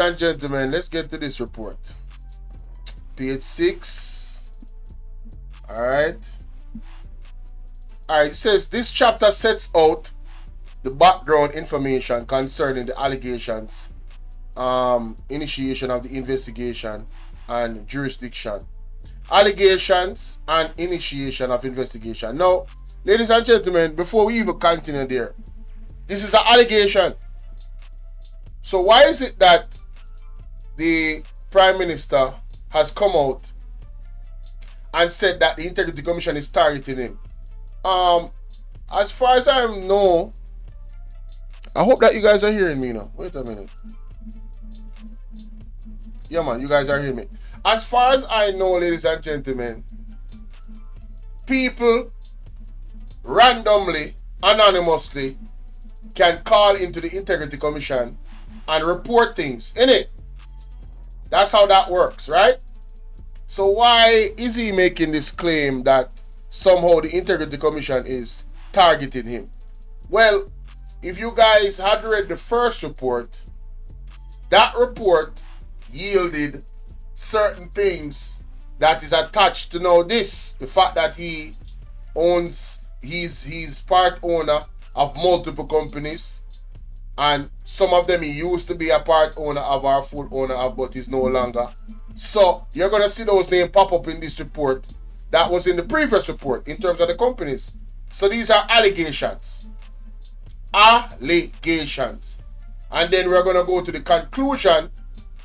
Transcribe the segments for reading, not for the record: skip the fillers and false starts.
and gentlemen, let's get to this report. Page 6. Alright. Alright, it says this chapter sets out the background information concerning the allegations, initiation of the investigation, and jurisdiction. Allegations and initiation of investigation. Now, ladies and gentlemen, before we even continue there, this is an allegation. So why is it that the Prime Minister has come out and said that the Integrity Commission is targeting him? As far as I know, I hope that you guys are hearing me now. Wait a minute. Yeah, man, you guys are hearing me. As far as I know, ladies and gentlemen, people randomly, anonymously, can call into the Integrity Commission and report things, innit? That's how that works, right? So why is he making this claim that somehow the Integrity Commission is targeting him? Well, if you guys had read the first report, that report yielded certain things that is attached to know this. The fact that he owns, he's part owner of multiple companies, and some of them he used to be a part owner of or full owner of, but is no longer. So you're going to see those names pop up in this report that was in the previous report in terms of the companies. So these are allegations. Allegations. And then we're going to go to the conclusion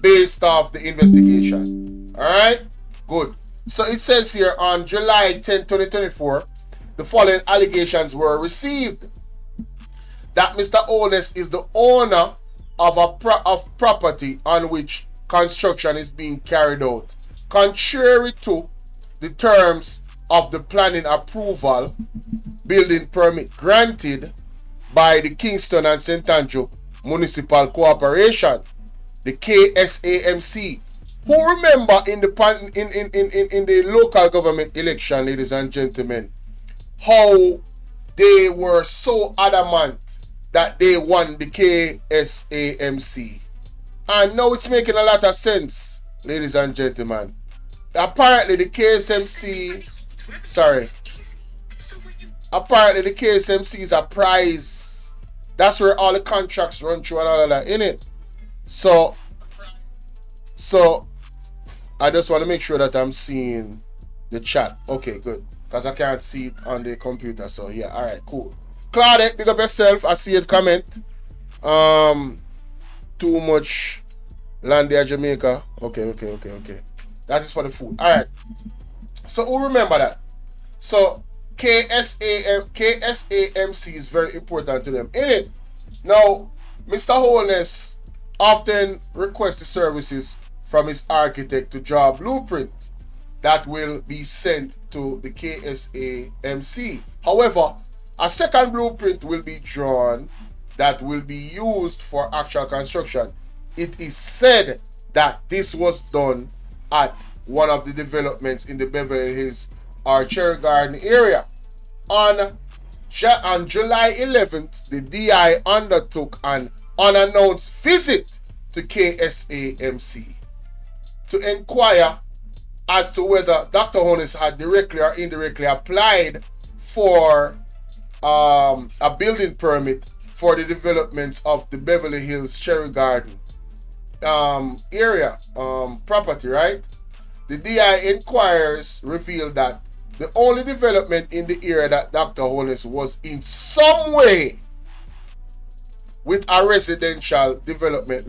based off the investigation. Alright? Good. So it says here on July 10, 2024, the following allegations were received. That Mr. Holness is the owner of property on which construction is being carried out, contrary to the terms of the planning approval building permit granted by the Kingston and St. Andrew Municipal Corporation, the KSAMC. Who remember in the local government election, ladies and gentlemen, how they were so adamant that they won the KSAMC? And now it's making a lot of sense, ladies and gentlemen. Apparently the KSMC, apparently the KSMC is a prize. That's where all the contracts run through and all of that, innit? So I just want to make sure that I'm seeing the chat. Okay, good. Because I can't see it on the computer. So yeah, alright, cool. Claudette, big up yourself. I see it comment. Too much land there, Jamaica. Okay. That is for the food. Alright. So who remember that? So KSAMC is very important to them, innit? Now, Mr. Holness often requests the services from his architect to draw a blueprint that will be sent to the KSAMC. However, a second blueprint will be drawn that will be used for actual construction. It is said that this was done at one of the developments in the Beverly Hills or Cherry Garden area. On July 11th, the DI undertook an unannounced visit to KSAMC to inquire as to whether Dr. Holness had directly or indirectly applied for a building permit for the development of the Beverly Hills Cherry Garden area property, right? The DI inquiries revealed that the only development in the area that Dr. Holness was in some way with a residential development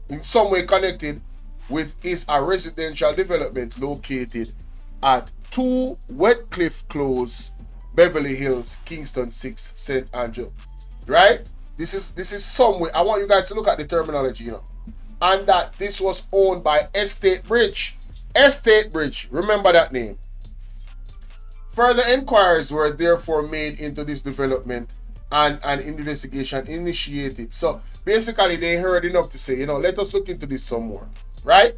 in some way connected with is a residential development located at 2 Wetcliff Close, Beverly Hills, Kingston 6, St. Andrew. Right? This is somewhere. I want you guys to look at the terminology, and that this was owned by Estate Bridge. Estate Bridge, remember that name. Further inquiries were therefore made into this development and an investigation initiated. So basically they heard enough to say, let us look into this some more, right?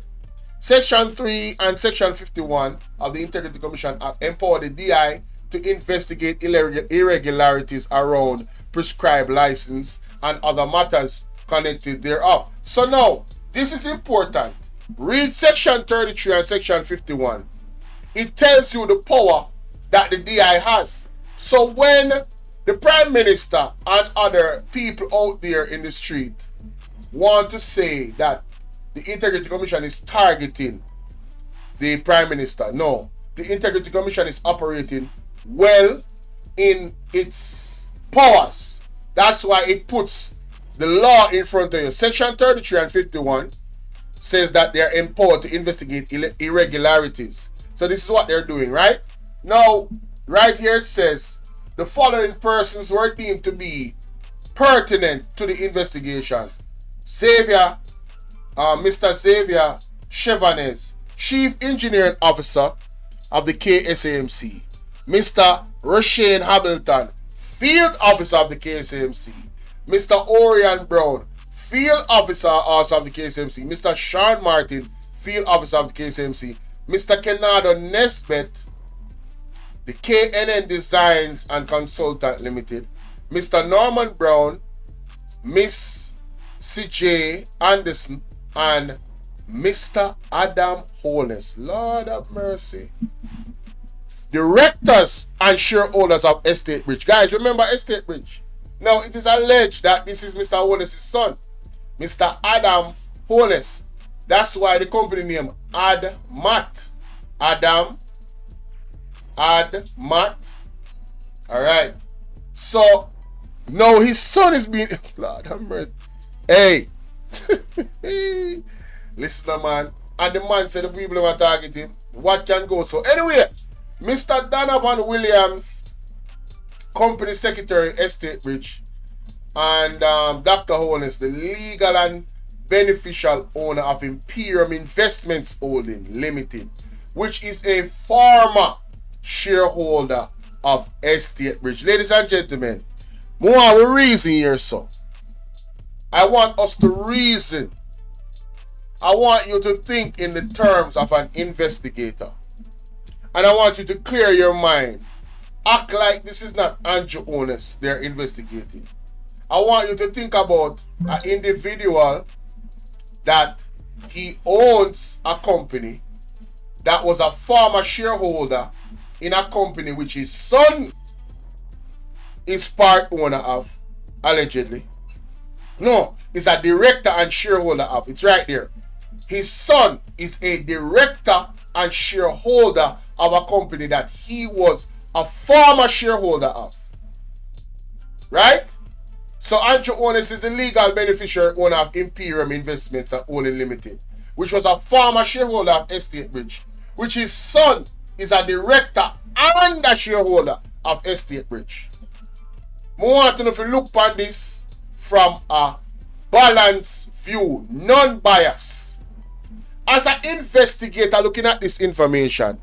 Section 3 and Section 51 of the Integrity Commission Act empower the DI to investigate irregularities around prescribed license and other matters connected thereof. So now, this is important. Read section 33 and section 51. It tells you the power that the DI has. So when the Prime Minister and other people out there in the street want to say that the Integrity Commission is targeting the Prime Minister, no. The Integrity Commission is operating well in its powers. That's why it puts the law in front of you. Section 33 and 51 says that they are empowered to investigate irregularities. So this is what they're doing, right? Now, right here it says, the following persons were deemed to be pertinent to the investigation. Mr. Xavier Chevanez, Chief Engineering Officer of the KSAMC. Mr. Rashane Hamilton, Field Officer of the KSAMC. Mr. Orion Brown, Field Officer also of the KSAMC. Mr. Sean Martin, Field Officer of the KSAMC. Mr. Kenado Nesbet, the KNN Designs and Consultant Limited. Mr. Norman Brown, Miss CJ Anderson, and Mr. Adam Holness. Lord have mercy. Directors and shareholders of Estate Bridge. Guys, remember Estate Bridge. Now, it is alleged that this is Mr. Holness' son, Mr. Adam Holness. That's why the company name AdMat. AdMat. Alright. So, now his son is being... Lord have mercy. Hey. Listen, man. And the man said the people who are targeting him. What can go? So, anyway, Mr. Donovan Williams, Company Secretary, Estate Bridge, and Dr. Holness, the legal and beneficial owner of Imperium Investments Holding Limited, which is a former shareholder of Estate Bridge. Ladies and gentlemen, more reason here, so. I want us to reason. I want you to think in the terms of an investigator. And I want you to clear your mind. Act like this is not Andrew Holness they're investigating. I want you to think about an individual that he owns a company that was a former shareholder in a company which his son is part owner of, allegedly. No, he's a director and shareholder of. It's right there. His son is a director and shareholder of a company that he was a former shareholder of. Right? So Andrew Holness is the legal beneficiary owner of Imperium Investments and Holding Limited, which was a former shareholder of Estate Bridge, which his son is a director and a shareholder of Estate Bridge. I want to know if you look upon this from a balanced view, non-bias. As an investigator looking at this information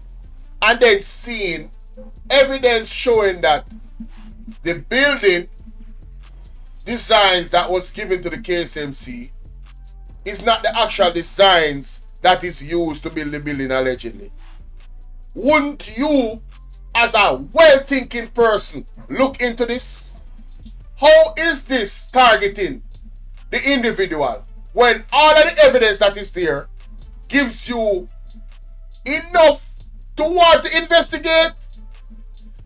and then seeing evidence showing that the building designs that was given to the KSMC is not the actual designs that is used to build the building allegedly. Wouldn't you, as a well-thinking person, look into this? How is this targeting the individual when all of the evidence that is there gives you enough to want to investigate?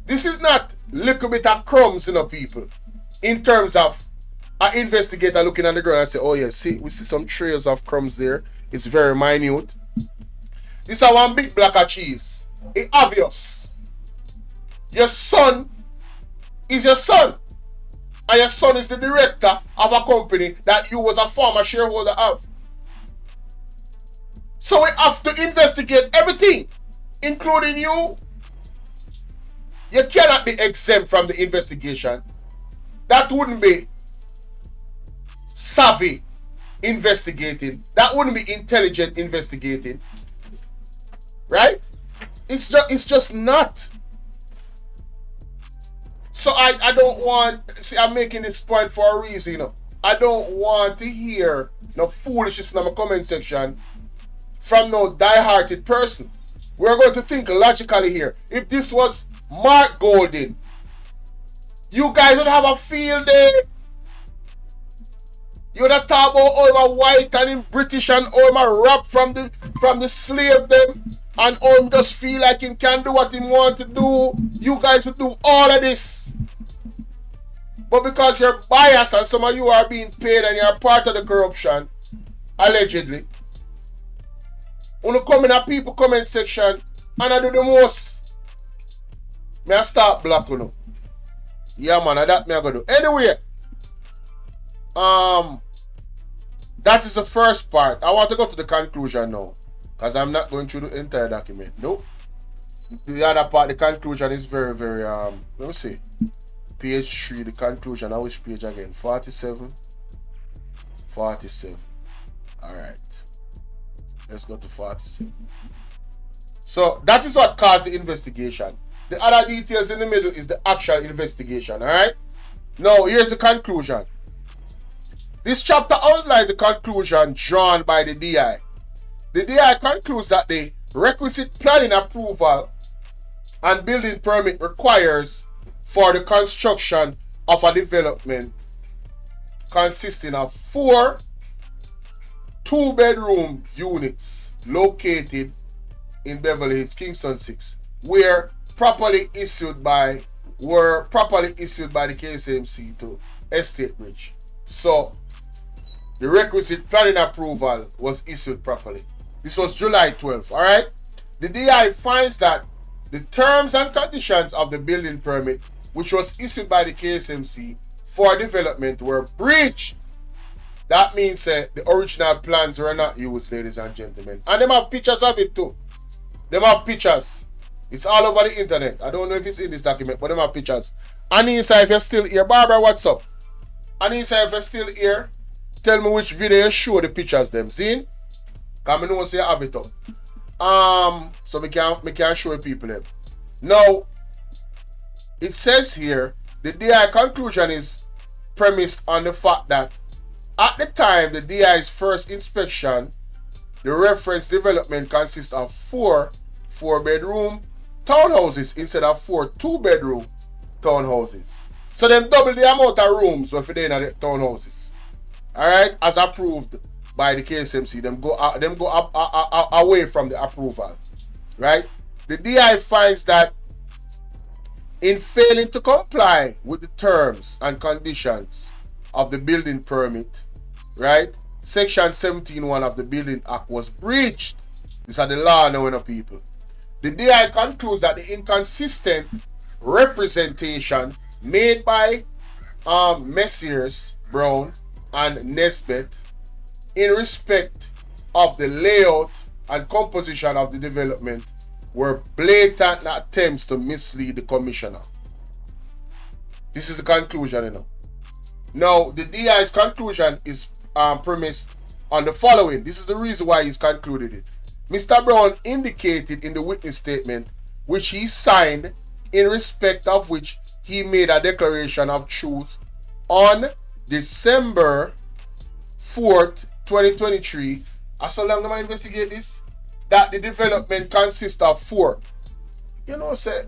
This is not little bit of crumbs, people, in terms of an investigator looking on the ground and say, oh yeah, see, we see some trails of crumbs there. It's very minute. This is one big block of cheese. It's obvious. Your son is your son. And your son is the director of a company that you was a former shareholder of. So we have to investigate everything, including you. You cannot be exempt from the investigation. That wouldn't be savvy investigating. That wouldn't be intelligent investigating. Right? It's just not. So I don't want, see, I'm making this point for a reason, I don't want to hear no foolishness in my comment section from no die-hearted person. We're going to think logically here. If this was Mark Golding, you guys would have a field day. You would have talk about all my white and in British and all my rap from the slave them, and all just feel like he can do what he want to do. You guys would do all of this. But because you're biased and some of you are being paid and you're part of the corruption, allegedly, when you come in a people comment section and I do the most, may I start block you know. Yeah man, that me I go do. Anyway, that is the first part. I want to go to the conclusion now, because I'm not going through the entire document. Nope. The other part, the conclusion is very, very let me see. Page 3, the conclusion. I which page again? 47. 47. Alright. Let's go to 47. So that is what caused the investigation. The other details in the middle is the actual investigation. Alright? Now here's the conclusion. This chapter outlines the conclusion drawn by the DI. The DI concludes that the requisite planning approval and building permit requires for the construction of a development consisting of 4 2-bedroom units located in Beverly Hills, Kingston 6, were properly issued by the KSMC to Estate Bridge. So the requisite planning approval was issued properly. This was July 12th, alright? The DI finds that the terms and conditions of the building permit, which was issued by the KSMC for development, were breached. That means the original plans were not used, ladies and gentlemen. And them have pictures of it too. Them have pictures. It's all over the internet. I don't know if it's in this document, but them have pictures. Anissa, if you're still here, Barbara, what's up? Anissa, if you're still here, tell me which video you show the pictures them. See? Because I know say you have it up. So we can show people them. Now, it says here, the DI conclusion is premised on the fact that at the time the DI's first inspection, the reference development consists of 4 4-bedroom townhouses instead of 4 2-bedroom townhouses. So them double the amount of rooms if they in the townhouses. Alright, as approved by the KSMC, them go away from the approval. Right? The DI finds that in failing to comply with the terms and conditions of the building permit, right, Section 17(1) of the Building Act was breached. These are the law now, people. The DI concludes that the inconsistent representation made by Messrs. Brown and Nesbitt in respect of the layout and composition of the development were blatant attempts to mislead the commissioner. This is the conclusion, you know. Now, the DI's conclusion is premised on the following. This is the reason why he's concluded it. Mr. Brown indicated in the witness statement, which he signed, in respect of which he made a declaration of truth on December 4th, 2023. As long as I investigate this, that the development consists of 4. You know, say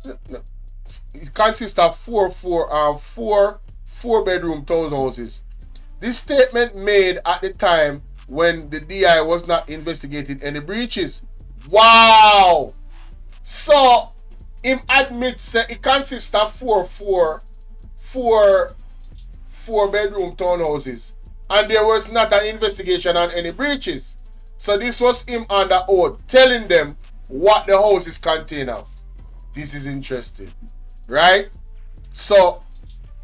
it consists of 4 4-bedroom townhouses. This statement made at the time when the DI was not investigating any breaches. Wow! So him admits it consists of 4-bedroom townhouses, and there was not an investigation on any breaches. So this was him under oath telling them what the houses contain of. This is interesting, right? So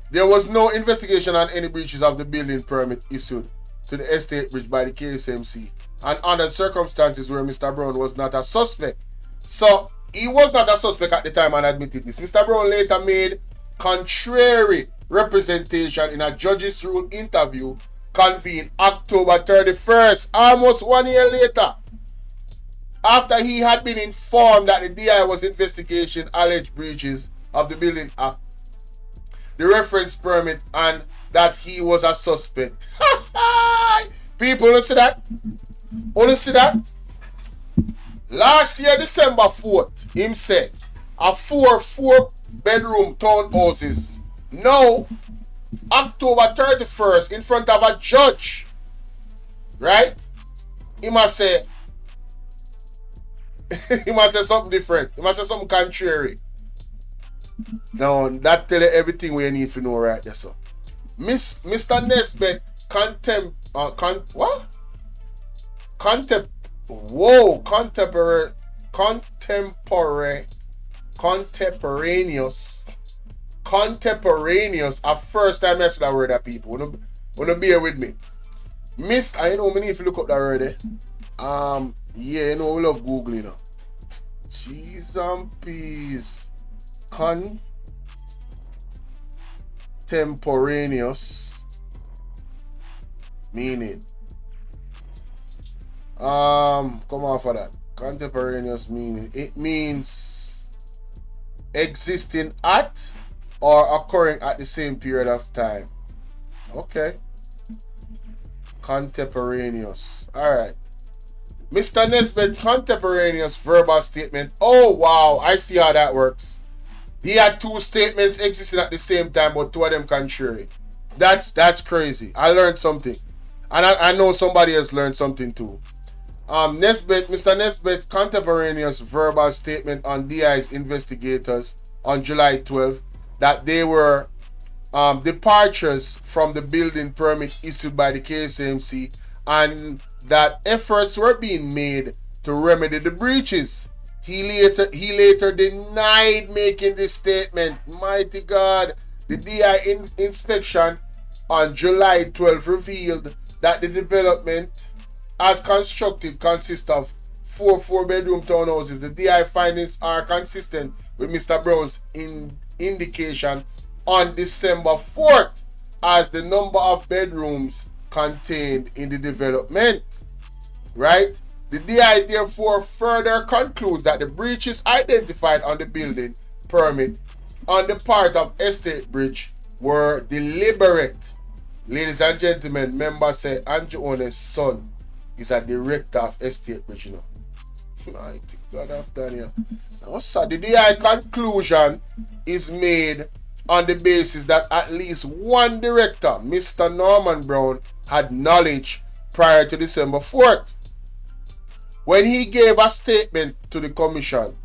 there was no investigation on any breaches of the building permit issued to the Estate Bridge by the KSMC, and under circumstances where Mr. Brown was not a suspect. So he was not a suspect at the time and admitted this. Mr. Brown later made contrary representation in a judge's rule interview convened October 31st, almost 1 year later, after he had been informed that the DI was investigating alleged breaches of the Building Act, the reference permit, and that he was a suspect. People, you see that? Only see that? Last year, December 4th, him said, a 4 4-bedroom townhouses now October 31st in front of a judge, right? He must say he must say something different. He must say something contrary. Now that tell you everything we need to know right there, so. Mr. Nesbitt what? Contemporaneous. A first time I see that word, people. Wanna bear with me. I know we need to look up that word, eh? Yeah, you know we love Google, you know. Cheese and peas. Contemporaneous meaning. Come on for that. Contemporaneous meaning. It means existing at or occurring at the same period of time. Okay. Contemporaneous. Alright. Mr. Nesbitt, contemporaneous verbal statement. Oh wow, I see how that works. He had two statements existing at the same time, but two of them contrary. That's crazy. I learned something. And I know somebody else learned something too. Mr. Nesbitt, contemporaneous verbal statement on DI's investigators on July 12th that they were departures from the building permit issued by the KSMC and that efforts were being made to remedy the breaches. He later denied making this statement. Mighty God. The DI inspection on July 12 revealed that the development as constructed consists of 4 4-bedroom townhouses. The DI findings are consistent with Mr. Brown's indication on December 4th as the number of bedrooms contained in the development. Right? The DI therefore further concludes that the breaches identified on the building permit on the part of Estate Bridge were deliberate. Ladies and gentlemen, members say Andrew One's son is a director of Estate Bridge, you know. Mighty God of Daniel. Now, so the DI conclusion is made on the basis that at least one director, Mr. Norman Brown, had knowledge prior to December 4th. When he gave a statement to the commission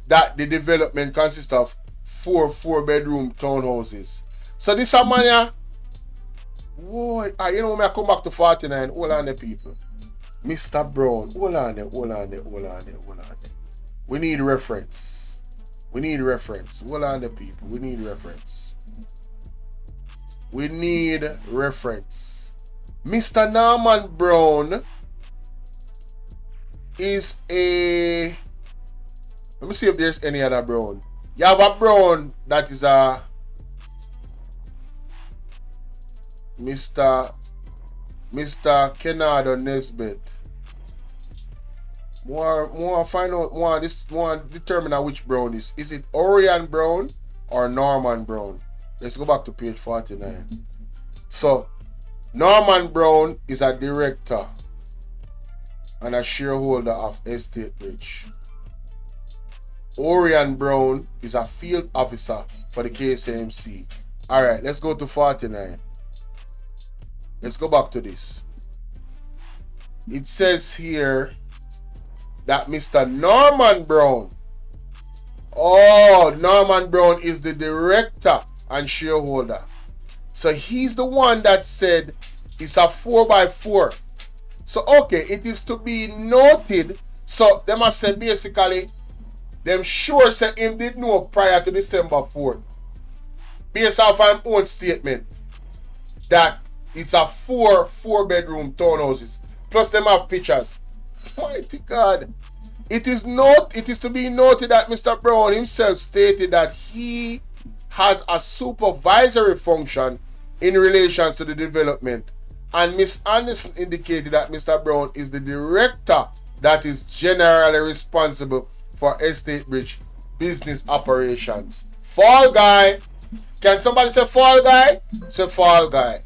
that the development consists of 4 4-bedroom townhouses. So this a man here, boy, you know when I come back to 49, hold on the people. Mr. Brown, hold on there. We need reference. Hold on the people, we need reference. Mr. Norman Brown is a... Let me see if there's any other Brown. You have a Brown that is a... Mr. Kennard Nesbitt. More find out more determine which Brown is. Is it Orion Brown or Norman Brown? Let's go back to page 49. So Norman Brown is a director and a shareholder of Estate Bridge. Orion Brown is a field officer for the KSMC. Alright, let's go to 49. Let's go back to this. It says here that Mr. Norman Brown. Oh, Norman Brown is the director and shareholder. So he's the one that said it's a 4x4. So okay, it is to be noted. So they must say basically, them sure say him did know prior to December 4th. Based off his own statement that it's a 4 4-bedroom townhouses. Plus them have pictures. Mighty God. It is to be noted that Mr. Brown himself stated that he has a supervisory function in relation to the development. And Ms. Anderson indicated that Mr. Brown is the director that is generally responsible for Estate Bridge business operations. Fall guy. Can somebody say fall guy? Say fall guy.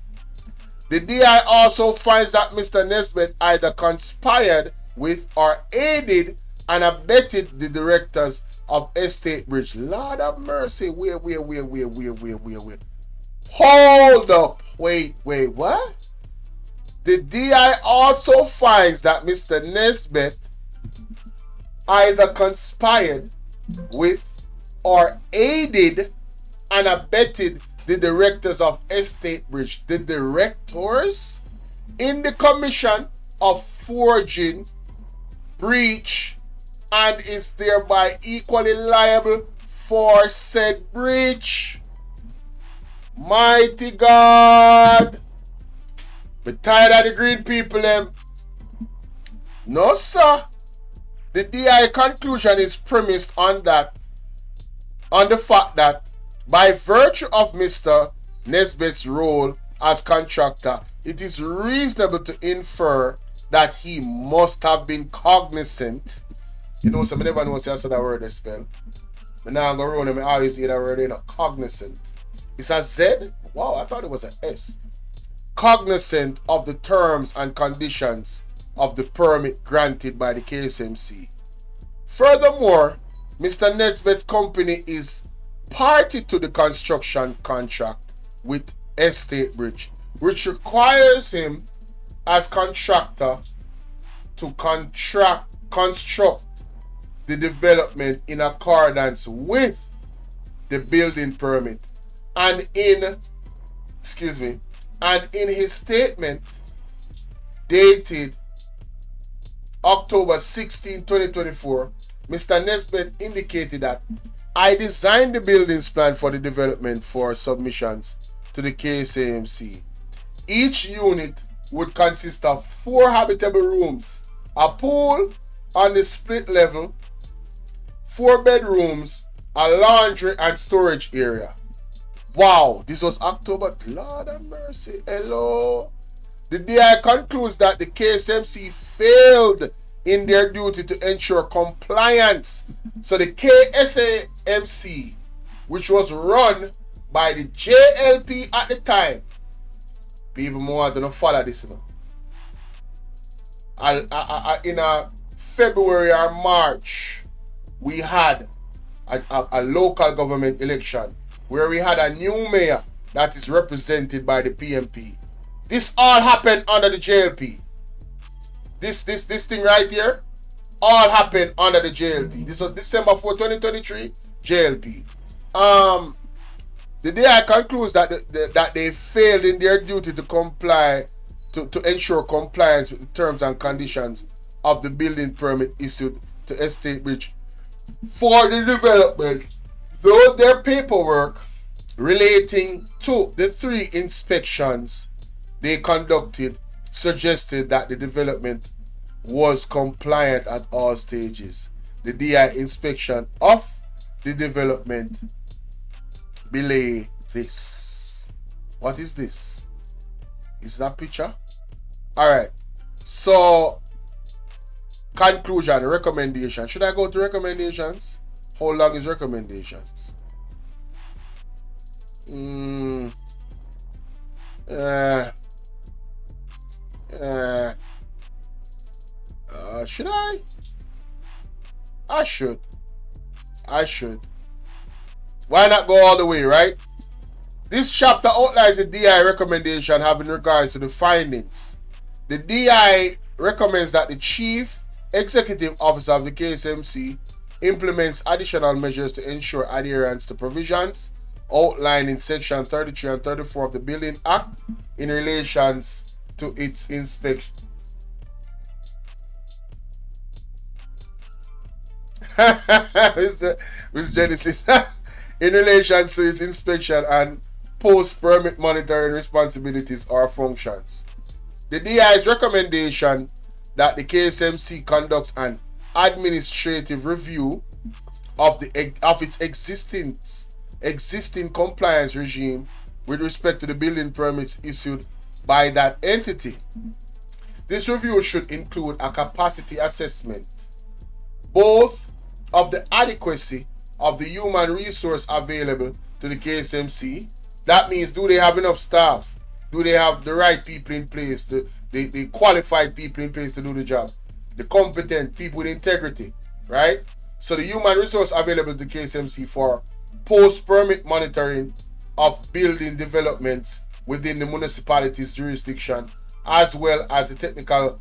The DI also finds that Mr. Nesbitt either conspired with or aided and abetted the directors of Estate Bridge. Lord of mercy. Wait. Hold up. Wait, what? The DI also finds that Mr. Nesbitt either conspired with or aided and abetted the directors of Estate Bridge, the directors, in the commission of forging, breach, and is thereby equally liable for said breach. Mighty God. But tired of the green people them. No, sir. The DI conclusion is premised on the fact that by virtue of Mr. Nesbitt's role as contractor, it is reasonable to infer that he must have been cognizant. You know, so I never know say I said that word they spell. But now I'm going to run and I always hear that word, you know, cognizant. It's a Z? Wow, I thought it was an S. Cognizant of the terms and conditions of the permit granted by the KSMC. Furthermore, Mr. Nesbitt's company is party to the construction contract with Estate Bridge, which requires him as contractor to construct the development in accordance with the building permit. And in his statement dated October 16, 2024, Mr. Nesbitt indicated that I designed the buildings plan for the development for submissions to the KSAMC. Each unit would consist of 4 habitable rooms, a pool on the split level, 4 bedrooms, a laundry and storage area. Wow, this was October. Lord have mercy. Hello. The DI concludes that the KSMC failed in their duty to ensure compliance. So the KSAMC, which was run by the JLP at the time, people more don't follow this now. In a February or March, we had a local government election where we had a new mayor that is represented by the PMP. This all happened under the JLP. This thing right here all happened under the JLP. This was December 4, 2023, JLP. The DI concludes that they failed in their duty to comply to ensure compliance with the terms and conditions of the building permit issued to Estate Bridge for the development, though their paperwork relating to the 3 inspections they conducted suggested that the development was compliant at all stages. The DI inspection of the development belay this. What is this? Is that picture? Alright. So, conclusion, recommendation. Should I go to recommendations? How long is recommendations? Should I? I should. Why not go all the way, right? This chapter outlines the DI recommendation having regards to the findings. The DI recommends that the Chief Executive Officer of the KSMC implements additional measures to ensure adherence to provisions outlined in Section 33 and 34 of the Building Act in relation to its inspection. Mr. Genesis. In relation to its inspection and post-permit monitoring responsibilities or functions. The DI's recommendation that the KSMC conducts an administrative review of its existing compliance regime with respect to the building permits issued by that entity. This review should include a capacity assessment, both of the adequacy of the human resource available to the KSMC. That means, do they have enough staff? Do they have the right people in place, the qualified people in place to do the job? The competent people with integrity, right? So the human resource available to the KSMC for post-permit monitoring of building developments within the municipality's jurisdiction, as well as the technical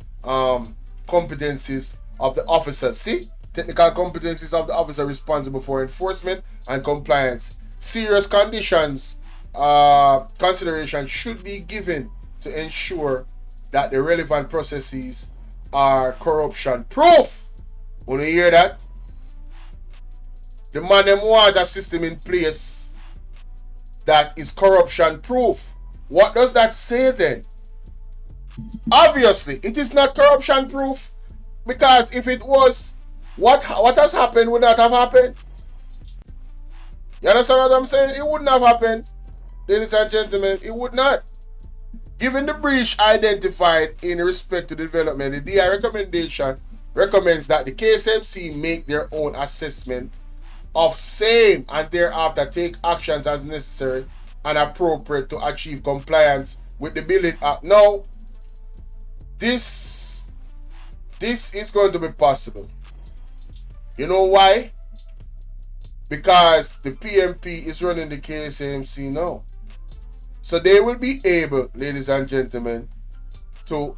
competencies of the officer. See? Technical competencies of the officer responsible for enforcement and compliance. Serious conditions consideration should be given to ensure that the relevant processes are corruption proof. When you hear that? The man them want a system in place that is corruption proof. What does that say then? Obviously, it is not corruption proof, because if it was, what has happened would not have happened. You understand what I'm saying? It wouldn't have happened, ladies and gentlemen. It would not. Given the breach identified in respect to development, the DI recommendation recommends that the KSMC make their own assessment of same and thereafter take actions as necessary and appropriate to achieve compliance with the Building Act. Now, this is going to be possible. You know why? Because the PMP is running the KSMC now. So they will be able, ladies and gentlemen, to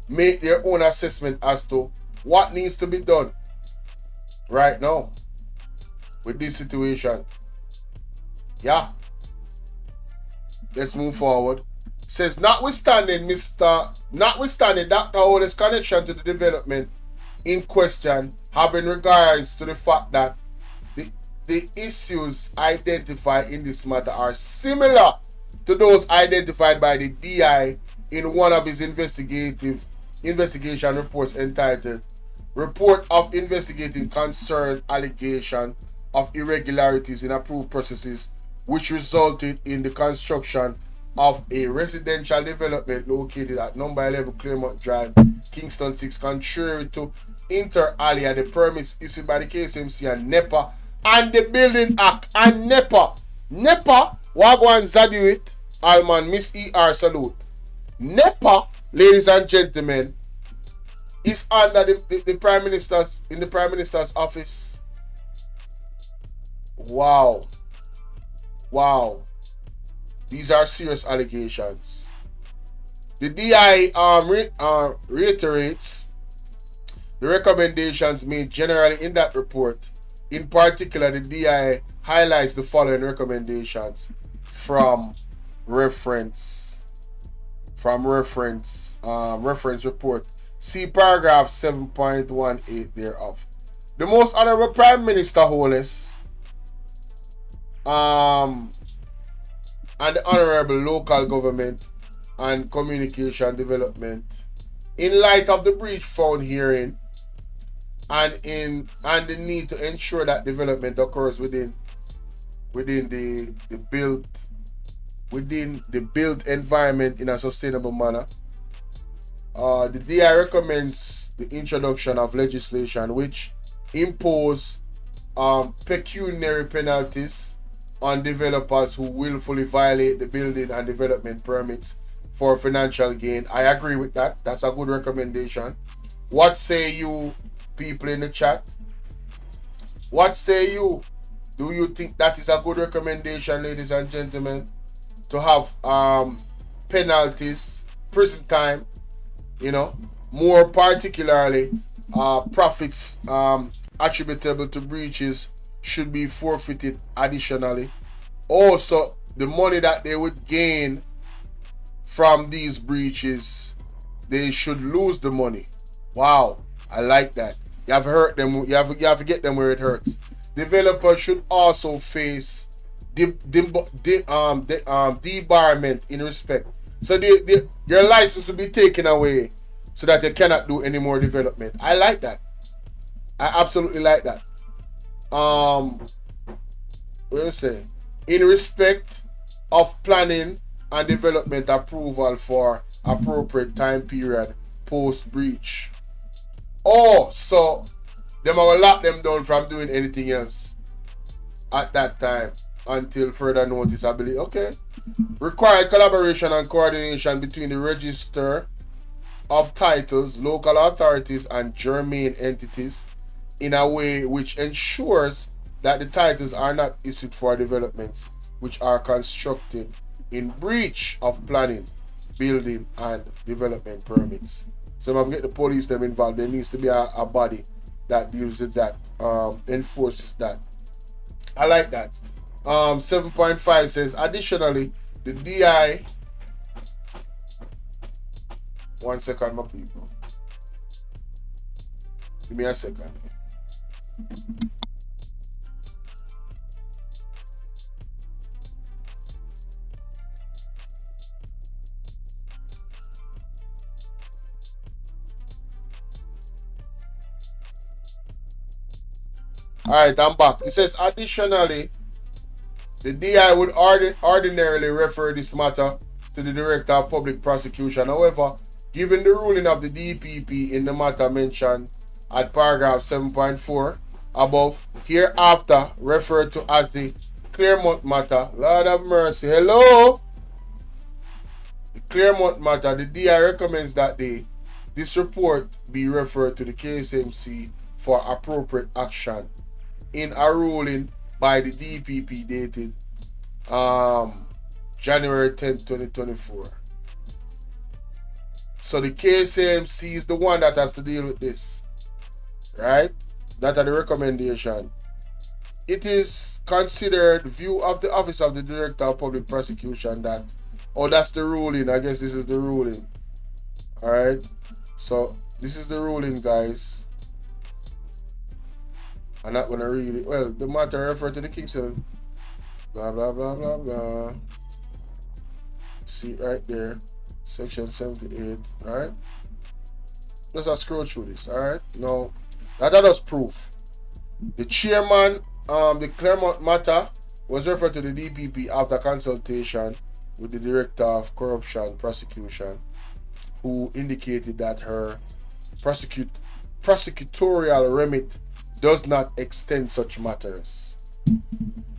make their own assessment as to what needs to be done right now with this situation. Yeah. Let's move forward. Says, notwithstanding Dr. Holden's connection to the development in question, having regards to the fact that the issues identified in this matter are similar to those identified by the DI in one of his investigation reports entitled Report of Investigating Concerned Allegation of Irregularities in Approved Processes, which resulted in the construction of a residential development located at number 11 Claremont Drive, Kingston 6, contrary to inter alia the permits issued by the KSMC and NEPA and the Building Act and NEPA. NEPA, Wagwan Zaduit, Alman, Miss ER salute. NEPA, ladies and gentlemen, is under the Prime Minister's, in the Prime Minister's office. Wow. Wow. These are serious allegations. The DI reiterates the recommendations made generally in that report. In particular, the DI highlights the following recommendations from reference report. See paragraph 7.18 thereof. The Most Honorable Prime Minister Holness and the Honorable Local Government and Communication Development, in light of the breach found herein and the need to ensure that development occurs within the built environment in a sustainable manner, the DI recommends the introduction of legislation which impose pecuniary penalties on developers who willfully violate the building and development permits for financial gain. I agree with that. That's a good recommendation. What say you people in the chat? What say you? Do you think that is a good recommendation, ladies and gentlemen, to have penalties, prison time, more particularly profits attributable to breaches should be forfeited additionally. Also, the money that they would gain from these breaches, they should lose the money. Wow, I like that. You have hurt them. You have to get them where it hurts. Developers should also face debarment in respect. So your license will be taken away so that they cannot do any more development. I like that. I absolutely like that. What do you say? In respect of planning and development approval for appropriate time period post breach. Oh, so them are gonna lock them down from doing anything else at that time until further notice, I believe. Okay. Required collaboration and coordination between the register of titles, local authorities, and germane entities in a way which ensures that the titles are not issued for developments which are constructed in breach of planning, building, and development permits. So if I get the police them involved, there needs to be a body that deals with that, enforces that. I like that. 7.5 says, additionally, the DI. One second, my people. Give me a second. Alright, I'm back. It says, additionally, the DI would ordinarily refer this matter to the Director of Public Prosecution. However, given the ruling of the DPP in the matter mentioned at paragraph 7.4 above, hereafter referred to as the Claremont matter, Lord have mercy, hello? The Claremont matter, the DI recommends that this report be referred to the KSMC for appropriate action in a ruling by the DPP dated January 10th, 2024. So the KSMC is the one that has to deal with this, right? That are the recommendation. It is considered view of the Office of the Director of Public Prosecution that, oh, that's the ruling. I guess this is the ruling. All right. So this is the ruling, guys. I'm not gonna read it. Well, the matter referred to the Kingston. Blah blah blah blah blah. See right there, section 78. Right. Let's just scroll through this. All right. Now that is proof. The chairman, the Claremont matter was referred to the DPP after consultation with the Director of Corruption Prosecution, who indicated that her prosecutorial remit does not extend such matters.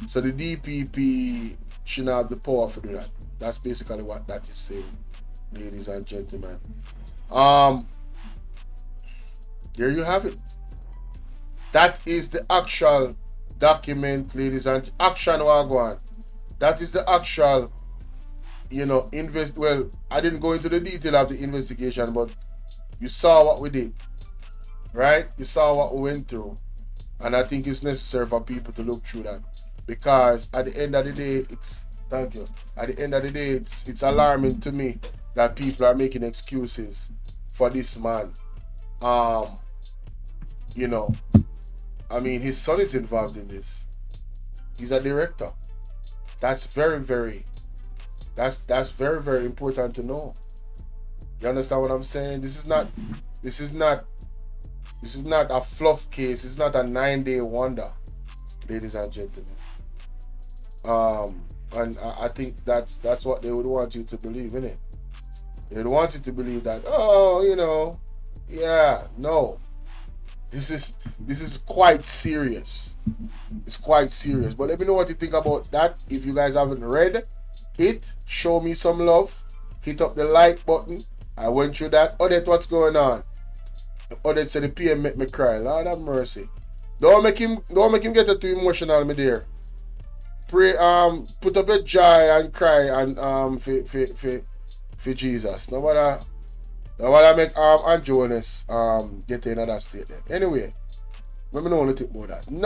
So the DPP should not have the power to do that. That's basically what that is saying, ladies and gentlemen. There you have it. That is the actual document, ladies and action wagwan. That is the actual, well, I didn't go into the detail of the investigation, but you saw what we did, right? You saw what we went through. And I think it's necessary for people to look through that, because at the end of the day, thank you. At the end of the day, it's alarming to me that people are making excuses for this man. I mean, his son is involved in this. He's a director. That's very, very important to know. You understand what I'm saying? This is not a fluff case. It's not a 9-day wonder, ladies and gentlemen. And I think that's what they would want you to believe, innit? They would want you to believe that, no. This is quite serious. It's quite serious. But let me know what you think about that. If you guys haven't read it, show me some love. Hit up the like button. I went through that. Odette, what's going on? Odette said the PM make me cry. Lord have mercy. Don't make him get too emotional, me dear. Pray, put up a joy and cry and for Jesus. Nobody make and Jonas get in that state there. Anyway, let me know what you think about that. No.